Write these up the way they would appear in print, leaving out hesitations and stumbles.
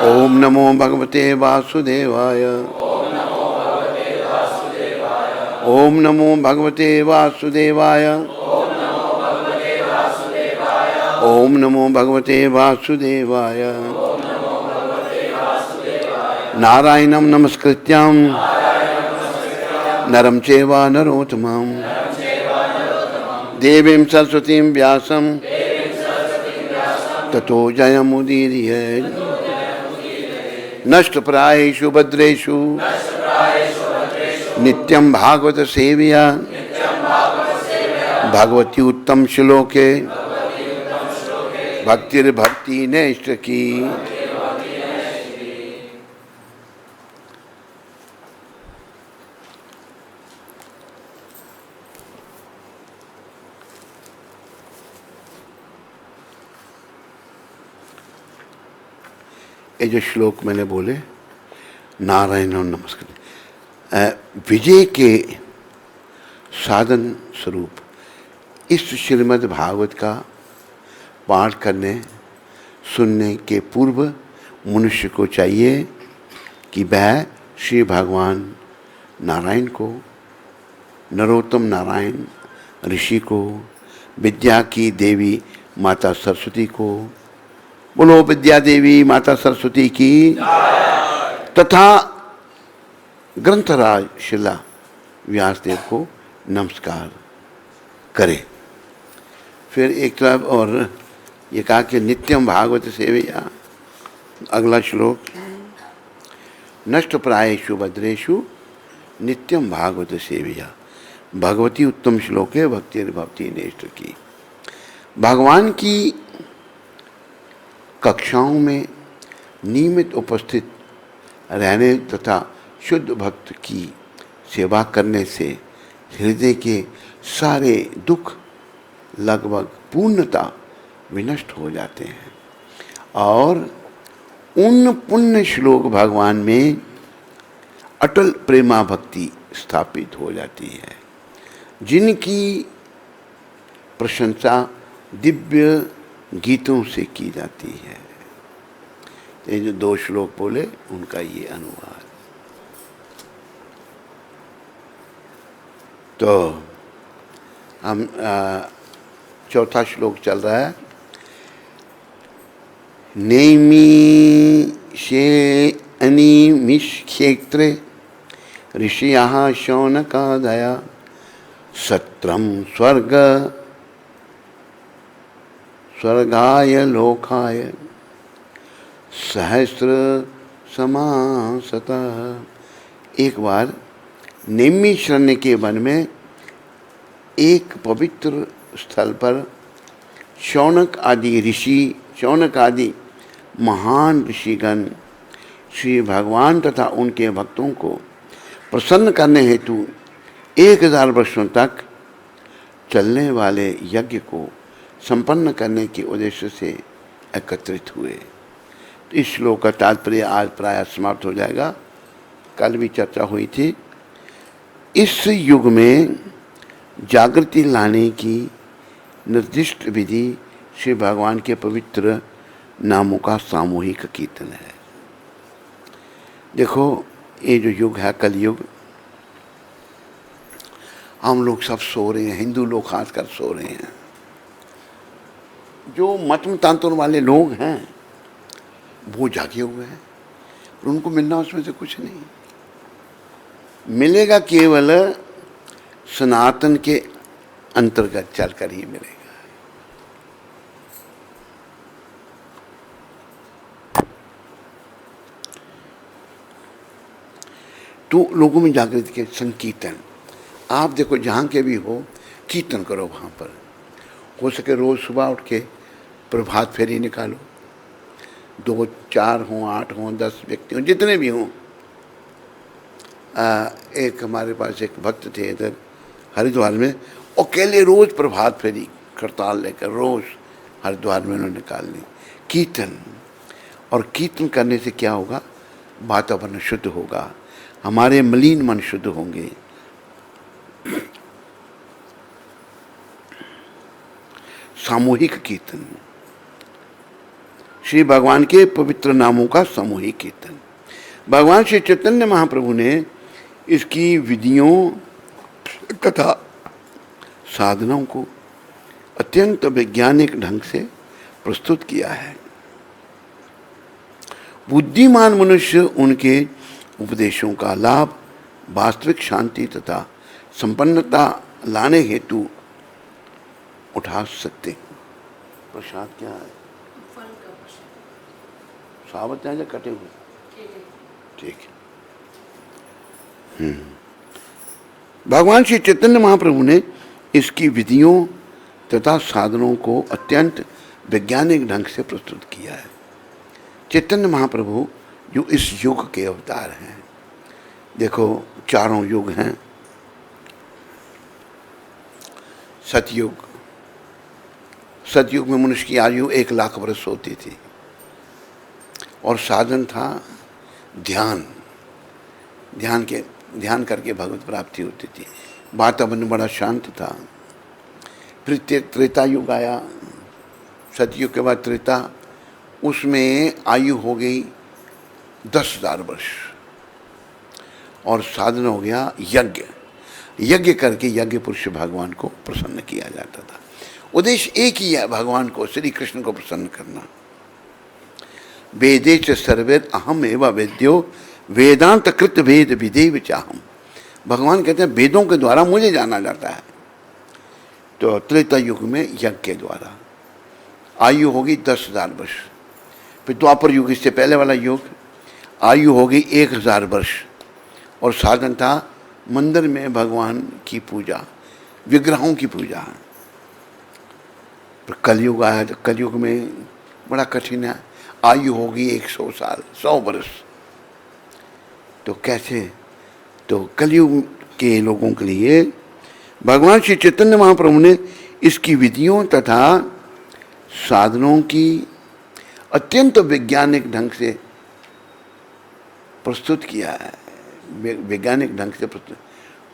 ओम नमो भगवते वासुदेवाय। ओम नमो भगवते वासुदेवाय। ओम नमो भगवते वासुदेवाय। नारायणं नमस्कृत्यं नरं चैव नरोत्तमं देवीं सरस्वतीं व्यासं ततो जयमुदीरये। नष्टप्रायेषु भद्रेषु नित्यं भागवत सेवया भगवती उत्तम श्लोके भक्तिर्भक्ति नैष्ठ की। ये जो श्लोक मैंने बोले नारायण और नमस्कार, विजय के साधन स्वरूप इस श्रीमद् भागवत का पाठ करने सुनने के पूर्व मनुष्य को चाहिए कि वह श्री भगवान नारायण को, नरोत्तम नारायण ऋषि को, विद्या की देवी माता सरस्वती को, बोलो विद्या देवी माता सरस्वती की, तथा ग्रंथराज शिला व्यासदेव को नमस्कार करें। फिर एक तरफ और ये कहा कि नित्यम भागवत सेवया, अगला श्लोक, नष्ट प्रायेषु भद्रेषु नित्यम भागवत सेवया भगवती उत्तम श्लोक है भक्तिर्भक्ति नेष्ठ की। भगवान की कक्षाओं में नियमित उपस्थित रहने तथा शुद्ध भक्त की सेवा करने से हृदय के सारे दुख लगभग पूर्णता विनष्ट हो जाते हैं और उन पुण्य श्लोक भगवान में अटल प्रेमा भक्ति स्थापित हो जाती है, जिनकी प्रशंसा दिव्य गीतों से की जाती है। ये जो दो श्लोक बोले उनका ये अनुवाद। तो हम चौथा श्लोक चल रहा है। नैमिषे अनिमिष क्षेत्रे ऋषियः शौनकादया सत्रम स्वर्गाय लोकाय सहस्र समासता। एक बार नैमिषारण्य के वन में एक पवित्र स्थल पर शौनक आदि महान ऋषिगण श्री भगवान तथा उनके भक्तों को प्रसन्न करने हेतु 1000 वर्षों तक चलने वाले यज्ञ को संपन्न करने के उद्देश्य से एकत्रित हुए। तो इस श्लोक का तात्पर्य आज प्राय समाप्त हो जाएगा। कल भी चर्चा हुई थी। इस युग में जागृति लाने की निर्दिष्ट विधि श्री भगवान के पवित्र नामों का सामूहिक कीर्तन है। देखो ये जो युग है कलयुग, हम लोग सब सो रहे हैं, हिंदू लोग खासकर सो रहे हैं। जो मत मतांतर वाले लोग हैं वो जागे हुए हैं, पर उनको मिलना उसमें से कुछ नहीं मिलेगा, केवल सनातन के अंतर्गत चलकर ही मिलेगा। तो लोगों में जागृति के संकीर्तन, आप देखो जहाँ के भी हो कीर्तन करो। वहाँ पर हो सके रोज़ सुबह उठ के प्रभात फेरी निकालो, 2 4 हों 8 हों 10 व्यक्ति हों जितने भी हों। एक हमारे पास एक भक्त थे इधर हरिद्वार में, अकेले रोज़ प्रभात फेरी करताल लेकर रोज़ हरिद्वार में उन्होंने निकाल ली कीर्तन। और कीर्तन करने से क्या होगा, वातावरण शुद्ध होगा, हमारे मलिन मन शुद्ध होंगे। सामूहिक कीर्तन श्री भगवान के पवित्र नामों का सामूहिक कीर्तन। भगवान श्री चैतन्य महाप्रभु ने इसकी विधियों तथा साधनाओं को अत्यंत वैज्ञानिक ढंग से प्रस्तुत किया है। बुद्धिमान मनुष्य उनके उपदेशों का लाभ वास्तविक शांति तथा संपन्नता लाने हेतु उठा सकते हैं। प्रसाद क्या है? साबत है या कटे हुए? ठीक है। भगवान श्री चैतन्य महाप्रभु ने इसकी विधियों तथा साधनों को अत्यंत वैज्ञानिक ढंग से प्रस्तुत किया है। चैतन्य महाप्रभु जो इस युग के अवतार हैं, देखो चारों युग हैं। सतयुग, सतयुग में मनुष्य की आयु 1,00,000 वर्ष होती थी और साधन था ध्यान। ध्यान करके भगवत प्राप्ति होती थी। वातावरण बड़ा शांत था। फिर त्रेता युग आया, सतयुग के बाद त्रेता, उसमें आयु हो गई 10,000 वर्ष और साधन हो गया यज्ञ। यज्ञ करके यज्ञ पुरुष भगवान को प्रसन्न किया जाता था। उद्देश्य एक ही है, भगवान को, श्री कृष्ण को प्रसन्न करना। वेदे च सर्वेद अहम एवं वेद्यो वेदांत कृत वेद विदेव चाहम। भगवान कहते हैं वेदों के द्वारा मुझे जाना जाता है। तो त्रेता युग में यज्ञ के द्वारा आयु होगी 10,000 वर्ष। फिर द्वापर युग, इससे पहले वाला युग, आयु होगी 1,000 वर्ष और साधन था मंदिर में भगवान की पूजा, विग्रहों की पूजा। फिर कलयुग आया तो कलयुग में बड़ा कठिन है, आयु होगी 100 साल, 100 वर्ष। तो कैसे? तो कलयुग के लोगों के लिए भगवान श्री चैतन्य महाप्रभु ने इसकी विधियों तथा साधनों की अत्यंत वैज्ञानिक ढंग से प्रस्तुत किया है। वैज्ञानिक ढंग से प्रस्तुत।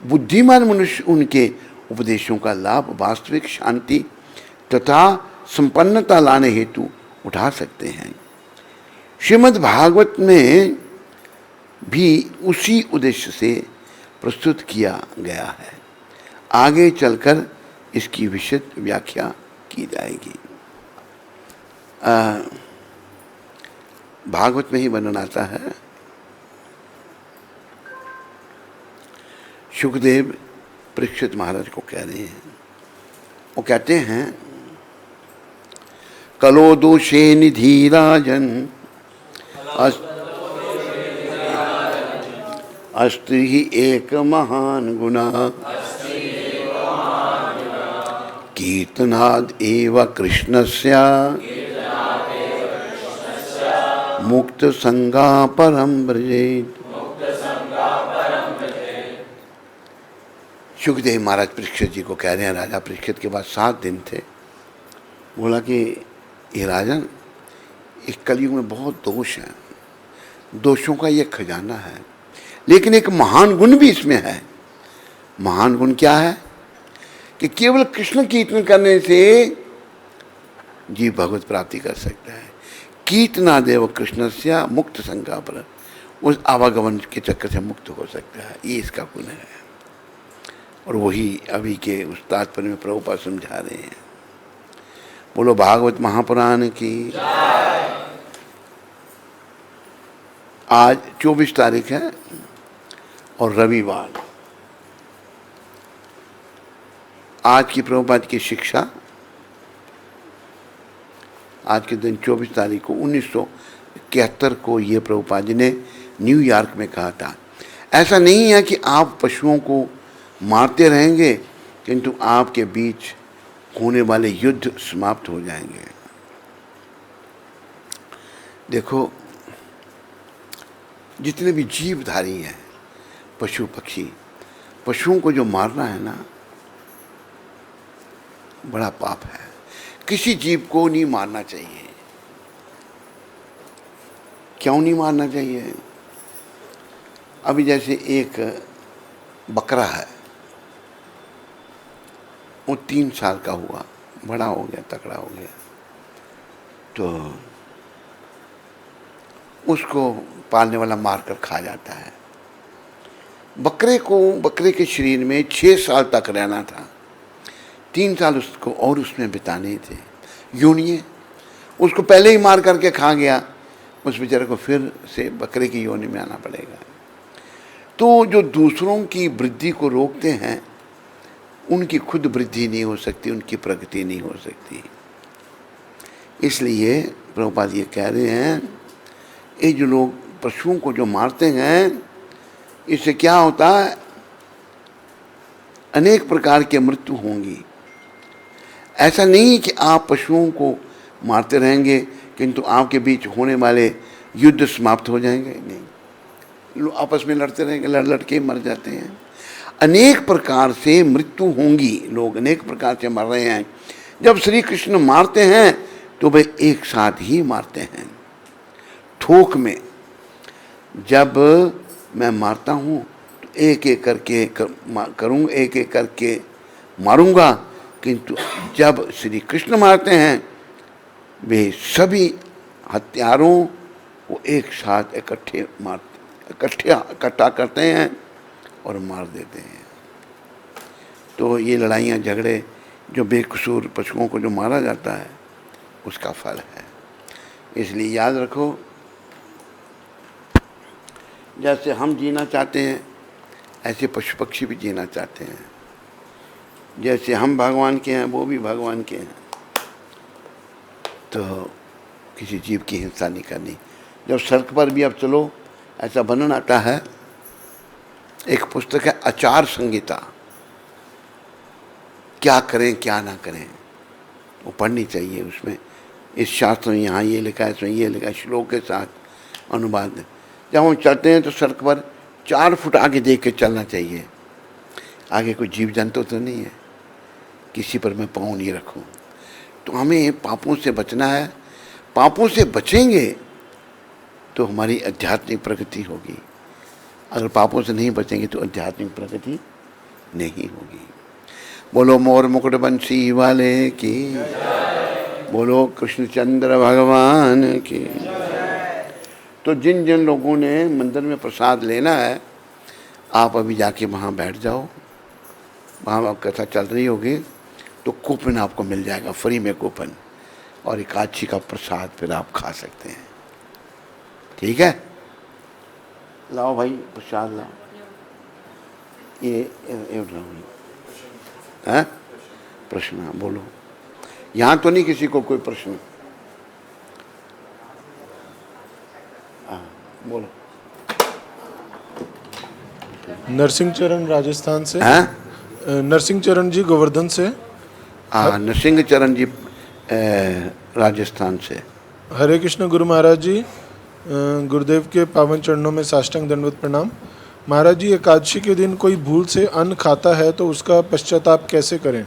बुद्धिमान मनुष्य उनके उपदेशों का लाभ वास्तविक शांति तथा संपन्नता लाने हेतु उठा सकते हैं। श्रीमद् भागवत में भी उसी उद्देश्य से प्रस्तुत किया गया है। आगे चलकर इसकी विशद व्याख्या की जाएगी। भागवत में ही वर्णन आता है। सुखदेव परीक्षित महाराज को कह रहे हैं, वो कहते हैं, कलो दोषे निधि राजन अस्ति ही एक महान गुना कीर्तनाद एव कृष्णस्य मुक्त संगा परम ब्रजेत। सुखदेव महाराज परीक्षित जी को कह रहे हैं, राजा परीक्षित के बाद 7 दिन थे। बोला कि ये राजन, इस कलयुग में बहुत दोष हैं, दोषों का ये खजाना है, लेकिन एक महान गुण भी इसमें है। महान गुण क्या है? कि केवल कृष्ण कीर्तन करने से जीव भगवत प्राप्ति कर सकता है। कीर्तनादेव कृष्णस्य मुक्त संगा पर, उस आवागमन के चक्कर से मुक्त हो सकता है। ये इसका गुण है। और वही अभी के उस तात्पर्य में प्रभुपाद समझा रहे हैं। बोलो भागवत महापुराण की। आज 24 तारीख है और रविवार। आज की प्रभुपाद की शिक्षा, आज के दिन 24 तारीख को 1971 को ये प्रभुपाद जी ने न्यूयॉर्क में कहा था। ऐसा नहीं है कि आप पशुओं को मारते रहेंगे किंतु आपके बीच होने वाले युद्ध समाप्त हो जाएंगे। देखो, जितने भी जीवधारी हैं, पशु पक्षी, पशुओं को जो मारना है ना, बड़ा पाप है। किसी जीव को नहीं मारना चाहिए। क्यों नहीं मारना चाहिए? अभी जैसे एक बकरा है, वो 3 साल का हुआ, बड़ा हो गया, तगड़ा हो गया, तो उसको पालने वाला मार कर खा जाता है। बकरे के शरीर में 6 साल तक रहना था, 3 साल उसको और उसमें बिताने थे। यूं नहीं है, उसको पहले ही मार करके खा गया, उस बेचारे को फिर से बकरे की योनि में आना पड़ेगा। तो जो दूसरों की वृद्धि को रोकते हैं, उनकी खुद वृद्धि नहीं हो सकती, उनकी प्रगति नहीं हो सकती। इसलिए प्रभुपाद ये कह रहे हैं, ये जो लोग पशुओं को जो मारते हैं, इससे क्या होता है, अनेक प्रकार की मृत्यु होंगी। ऐसा नहीं कि आप पशुओं को मारते रहेंगे किंतु आपके बीच होने वाले युद्ध समाप्त हो जाएंगे, नहीं, लोग आपस में लड़ते रहेंगे, लड़ के मर जाते हैं। अनेक प्रकार से मृत्यु होंगी, लोग अनेक प्रकार से मर रहे हैं। जब श्री कृष्ण मारते हैं तो वे एक साथ ही मारते हैं, थोक में। जब मैं मारता हूँ तो एक एक करके करूँगा, एक एक करके मारूंगा, किंतु जब श्री कृष्ण मारते हैं वे सभी हत्यारों को एक साथ इकट्ठा करते हैं और मार देते हैं। तो ये लड़ाइयाँ झगड़े जो बेकसूर पशुओं को जो मारा जाता है, उसका फल है। इसलिए याद रखो, जैसे हम जीना चाहते हैं ऐसे पशु पक्षी भी जीना चाहते हैं। जैसे हम भगवान के हैं वो भी भगवान के हैं। तो किसी जीव की हिंसा नहीं करनी। जब सड़क पर भी अब चलो, ऐसा वर्णन आता है, एक पुस्तक है आचार संहिता, क्या करें क्या ना करें, वो पढ़नी चाहिए। उसमें इस शास्त्र में यहाँ ये लिखा है, इसमें ये लिखा है, श्लोक के साथ अनुवाद। जब हम चलते हैं तो सड़क पर 4 फुट आगे देख के चलना चाहिए, आगे कोई जीव जंतु तो नहीं है, किसी पर मैं पाँव नहीं रखूं। तो हमें पापों से बचना है। पापों से बचेंगे तो हमारी आध्यात्मिक प्रगति होगी। अगर पापों से नहीं बचेंगे तो आध्यात्मिक प्रगति नहीं होगी। बोलो मोर मुकुट बंसी वाले की, बोलो कृष्णचंद्र भगवान की। तो जिन जिन लोगों ने मंदिर में प्रसाद लेना है, आप अभी जाके वहाँ बैठ जाओ, वहाँ कथा चल रही होगी, तो कूपन आपको मिल जाएगा, फ्री में कूपन, और एकादशी का प्रसाद फिर आप खा सकते हैं। ठीक है, लाओ भाई प्रसाद लाओ। ये है प्रश्न, बोलो। यहाँ तो नहीं किसी को कोई प्रश्न? बोलो। नरसिंह चरण राजस्थान से। नरसिंह चरण जी गोवर्धन से। नरसिंह चरण जी राजस्थान से। हरे कृष्ण गुरु महाराज जी, गुरुदेव के पावन चरणों में साष्टांग दंडवत प्रणाम। महाराज जी, एकादशी के दिन कोई भूल से अन्न खाता है तो उसका पश्चाताप कैसे करें?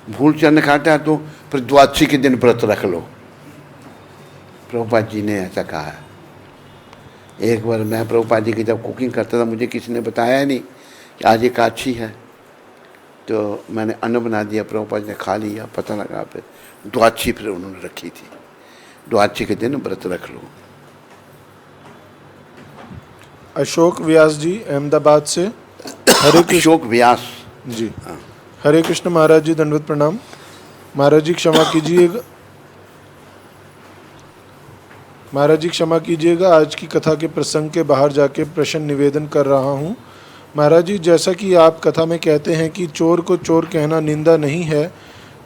भूल से अन्न खाता है तो फिर द्वादशी के दिन व्रत रख लो। प्रभुपाद जी ने ऐसा कहा है। एक बार मैं प्रभुपाद जी की जब कुकिंग करता था, मुझे किसी ने बताया नहीं कि आज एकादशी है, तो मैंने अन्न बना दिया, प्रभुपाद ने खा लिया, पता लगा फिर द्वादशी फिर उन्होंने रखी थी। द्वादशी के दिन व्रत रख लो। अशोक व्यास जी अहमदाबाद से। अशोक व्यास जी। हरे कृष्ण महाराज जी, दंडवत प्रणाम। महाराज जी क्षमा कीजिएगा, महाराज जी क्षमा कीजिएगा, आज की कथा के प्रसंग के बाहर जाके प्रश्न निवेदन कर रहा हूँ। महाराज जी, जैसा कि आप कथा में कहते हैं कि चोर को चोर कहना निंदा नहीं है,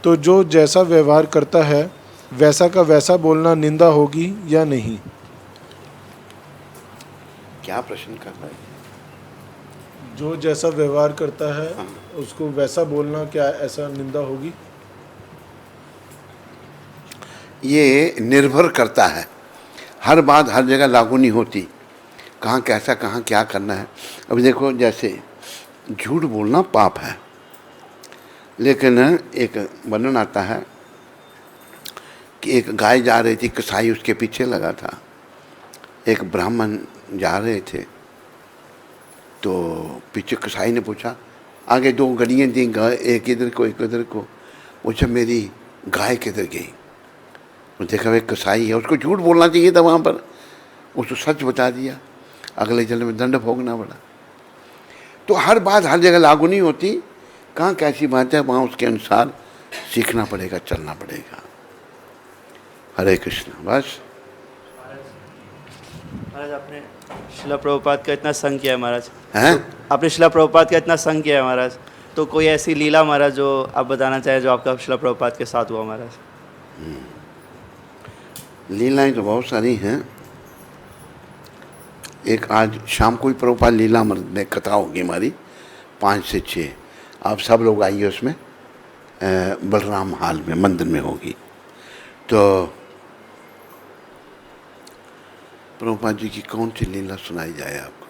तो जो जैसा व्यवहार करता है वैसा का वैसा बोलना निंदा होगी या नहीं? क्या प्रश्न कर रहा है? जो जैसा व्यवहार करता है उसको वैसा बोलना, क्या ऐसा निंदा होगी? ये निर्भर करता है, हर बात हर जगह लागू नहीं होती, कहाँ कैसा कहाँ क्या करना है। अब देखो, जैसे झूठ बोलना पाप है, लेकिन एक वर्णन आता है कि एक गाय जा रही थी, कसाई उसके पीछे लगा था। एक ब्राह्मण जा रहे थे तो पीछे कसाई ने पूछा, आगे 2 गड़ियाँ दी, गाय एक इधर को एक इधर को, पूछा मेरी गाय किधर गई? देखा वे कसाई है, उसको झूठ बोलना चाहिए था वहाँ पर, उसको सच बता दिया, अगले जन्म में दंड भोगना पड़ा। तो हर बात हर जगह लागू नहीं होती, कहाँ कैसी बात है वहाँ उसके अनुसार सीखना पड़ेगा, चलना पड़ेगा। हरे कृष्ण। बस महाराज आपने शिला प्रभुपाद का इतना संग किया है महाराज, हैं? तो आपने शिला प्रभुपाद का इतना संग किया है महाराज, तो कोई ऐसी लीला महाराज जो आप बताना चाहें जो आपका शिला प्रभुपाद के साथ हुआ महाराज? लीलाएं तो बहुत सारी हैं। एक आज शाम को ही प्रभुपाद लीला में कथा होगी हमारी 5 से 6। आप सब लोग आइए, उसमें बलराम हाल में मंदिर में होगी। तो प्रभुपाद जी की कौन सी लीला सुनाई जाए आपको?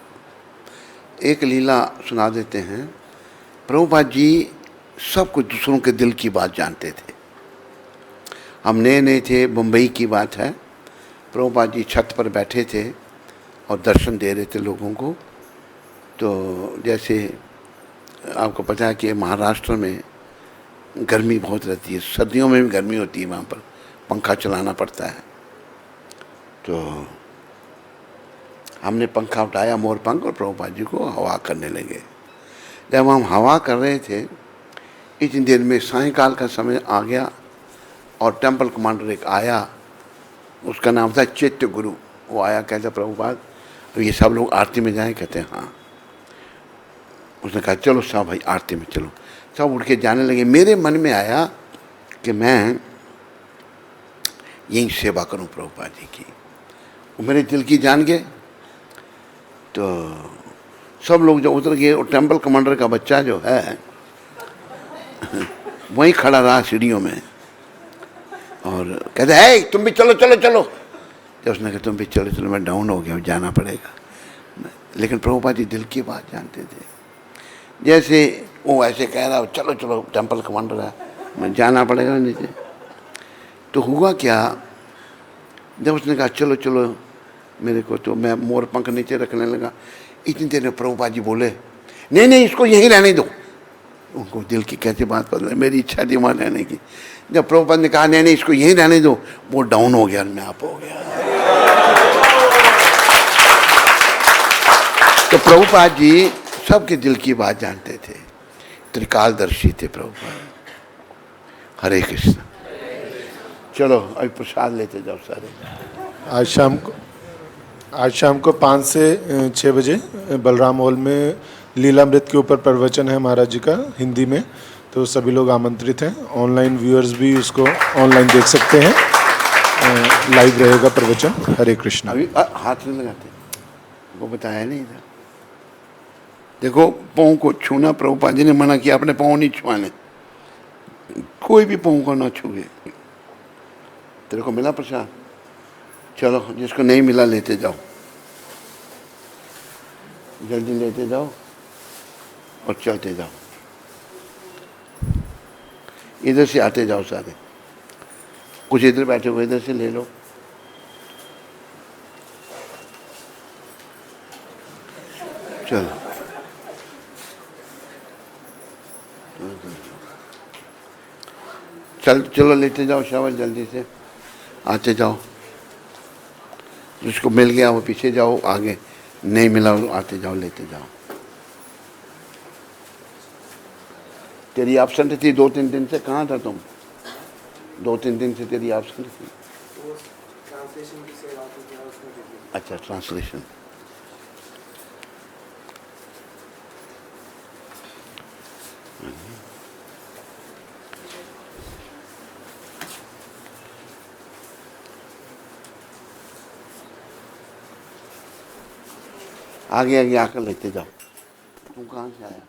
एक लीला सुना देते हैं। प्रभुपाद जी सब कुछ दूसरों के दिल की बात जानते थे। हम नए नए थे, मुंबई की बात है। प्रभुपाद जी छत पर बैठे थे और दर्शन दे रहे थे लोगों को। तो जैसे आपको पता है कि महाराष्ट्र में गर्मी बहुत रहती है, सर्दियों में भी गर्मी होती है, वहाँ पर पंखा चलाना पड़ता है। तो हमने पंखा उठाया, मोर पंख, और प्रभुपाद जी को हवा करने लगे। जब हम हवा कर रहे थे, इतनी देर में सायंकाल का समय आ गया और टेम्पल कमांडर एक आया, उसका नाम था चैत्य गुरु। वो आया, कहता प्रभुपाद अब ये सब लोग आरती में जाएं? कहते हैं हाँ। उसने कहा चलो साहब भाई आरती में चलो। सब उठ के जाने लगे। मेरे मन में आया कि मैं यही सेवा करूं प्रभुपाद जी की। वो मेरे दिल की जान गए। तो सब लोग जब उतर गए, और टेम्पल कमांडर का बच्चा जो है वहीं खड़ा रहा सीढ़ियों में और कहते है तुम भी चलो चलो चलो। जब उसने कहा तुम भी चलो चलो, मैं डाउन हो गया, जाना पड़ेगा। लेकिन प्रभुपाद जी दिल की बात जानते थे। जैसे वो ऐसे कह रहा चलो चलो टेम्पल कमांडर है, मैं जाना पड़ेगा नीचे। तो हुआ क्या, जब उसने कहा चलो चलो मेरे को, तो मैं मोर पंख नीचे रखने लगा। इतनी देर में प्रभुपाद जी बोले नहीं नहीं इसको यहीं रहने दो। उनको दिल की कैसी बात पता है, मेरी इच्छा थी वहाँ रहने की। जब प्रभुपाद ने कहा नहीं नहीं इसको यहीं रहने दो, वो डाउन हो गया, मैं आप हो गया। तो प्रभुपाद जी सबके दिल की बात जानते थे, त्रिकालदर्शी थे प्रभुपाद। हरे कृष्ण। चलो अभी प्रसाद लेते जाओ सारे। आज शाम को 5 से 6 बजे बलराम हॉल में लीलामृत के ऊपर प्रवचन है महाराज जी का हिंदी में, तो सभी लोग आमंत्रित हैं। ऑनलाइन व्यूअर्स भी उसको ऑनलाइन देख सकते हैं, लाइव रहेगा प्रवचन। हरे कृष्ण। अभी हाथ नहीं लगाते, वो बताया नहीं था। देखो पाँव को छूना प्रभुपाद जी ने मना किया, अपने पाँव नहीं छुआने, कोई भी पाँव को ना छुए। तेरे को मिला प्रसाद? चलो जिसको नहीं मिला लेते जाओ, जल्दी लेते जाओ और चलते जाओ। इधर से आते जाओ सारे, कुछ इधर बैठे हुए इधर से ले लो। चलो चलो लेते जाओ शाबाश, जल्दी से आते जाओ। जिसको मिल गया वो पीछे जाओ, आगे नहीं मिला वो आते जाओ, लेते जाओ। तेरी एब्सेंट थी 2-3 दिन से, कहाँ था तुम? 2-3 दिन से तेरी एब्सेंट थी। अच्छा ट्रांसलेशन। आगे आगे आकर लेते जाओ। तुम कहाँ से आया?